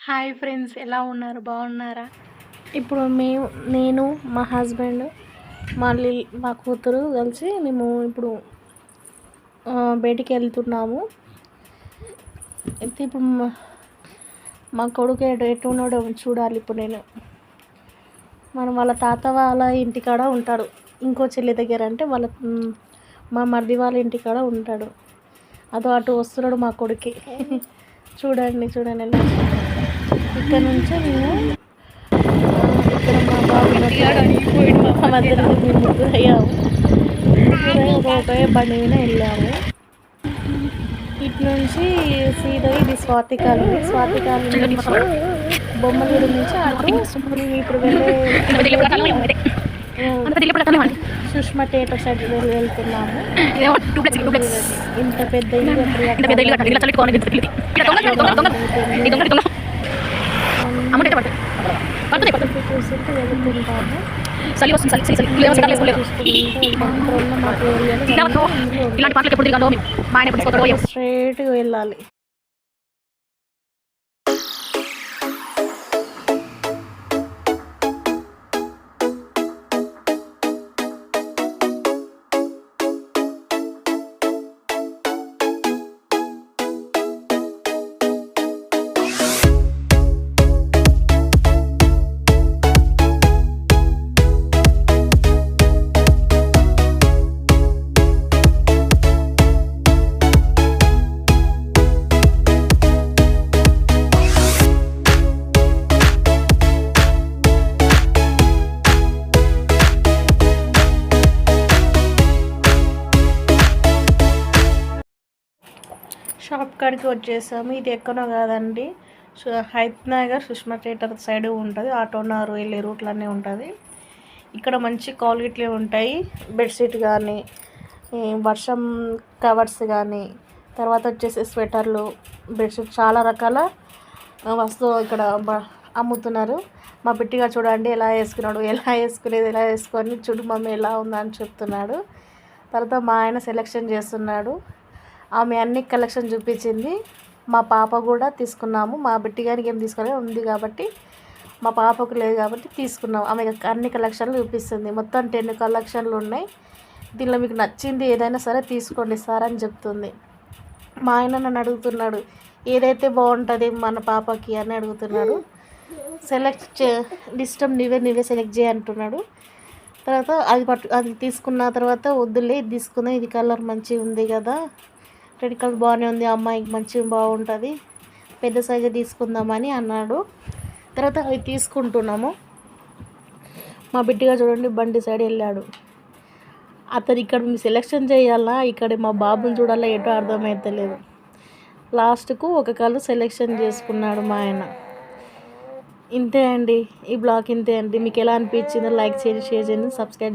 Hi friends, ఎలా ఉన్నారు? బాగున్నారా? ఇప్పుడు నేను మా హస్బెండ్ మా కూతురు కలిసి మేము ఇప్పుడు బయటికి వెళ్తున్నాము. అయితే ఇప్పుడు మా కొడుకు ఎటున్నాడో చూడాలి. ఇప్పుడు నేను వాళ్ళ తాత వాళ్ళ ఇంటికాడ ఉంటాడు. ఇంకో చెల్లి దగ్గర అంటే మా మరిది వాళ్ళ ఇంటికాడ ఉంటాడు. అటు వస్తున్నాడు మా కొడుకు. చూడండి ఎలా ఇక్కడ నుంచే మేము ఇక్కడ మా బాబు మా మధ్యలో మేము ముగ్గురు అయ్యాము. ఒకే బండి మీద వెళ్ళాము. ఇటు నుంచి సీదా ఇది స్వాతి కాలనీ నుంచి బొమ్మలూరు నుంచి మేము ఇప్పుడు సుష్మా థియేటర్ సైడ్ వెళ్తున్నాము. ఇంత పెద్ద చూస్తుంటే వెళ్తుంటాము. స్ట్రైట్గా వెళ్ళాలి. షాప్ కాడికి వచ్చేసాము. ఇది ఎక్కడో కాదండి, హైత్నగర్ సుష్మా థియేటర్ సైడ్ ఉంటుంది. ఆటోనారు వెళ్ళే రూట్లన్నీ ఉంటుంది. ఇక్కడ మంచి క్వాలిటీ ఉంటాయి. బెడ్షీట్ కానీ, వర్షం కవర్స్ కానీ, తర్వాత వచ్చేసి స్వెటర్లు, బెడ్షీట్, చాలా రకాల వస్తువు ఇక్కడ అమ్ముతున్నారు. మా బిట్టిగా చూడండి ఎలా వేసుకున్నాడు, ఎలా వేసుకొని చూడు మమ్మీ ఎలా ఉందని చెప్తున్నాడు. తర్వాత మా ఆయన సెలెక్షన్ చేస్తున్నాడు. ఆమె అన్ని కలెక్షన్ చూపించింది. మా పాప కూడా తీసుకున్నాము. మా బిట్టి గారికి ఏం తీసుకోలేదు, ఉంది కాబట్టి, మా పాపకు లేదు కాబట్టి తీసుకున్నాము. ఆమె అన్ని కలెక్షన్లు చూపిస్తుంది. మొత్తం 10 కలెక్షన్లు ఉన్నాయి. దీనిలో మీకు నచ్చింది ఏదైనా సరే తీసుకోండి సార్ అని చెప్తుంది. మా ఆయన నన్ను అడుగుతున్నాడు, ఏదైతే బాగుంటుంది మన పాపకి అని అడుగుతున్నాడు. ఇష్టం నీవే సెలెక్ట్ చేయ అంటున్నాడు. తర్వాత అది తీసుకున్న తర్వాత వద్దులే ఇది తీసుకుందాం, ఇది కలర్ మంచిగా ఉంది కదా, రెడ్ కలర్ బాగానే ఉంది, అమ్మాయికి మంచిగా బాగుంటుంది, పెద్ద సైజు తీసుకుందామని అన్నాడు. తర్వాత అవి తీసుకుంటున్నాము. మా బిడ్డగా చూడండి బండి సైడ్ వెళ్ళాడు. అతను ఇక్కడ మేము సెలెక్షన్ చేయాలా, ఇక్కడ మా బాబుని చూడాలా, ఏటో అర్థమవుతలేదు. లాస్ట్కు ఒక కలర్ సెలెక్షన్ చేసుకున్నాడు మా ఆయన. ఇంతే అండి, ఈ బ్లాగ్ ఇంతే అండి. మీకు ఎలా అనిపించిందో లైక్ చేయండి, షేర్ చేయండి, సబ్స్క్రైబ్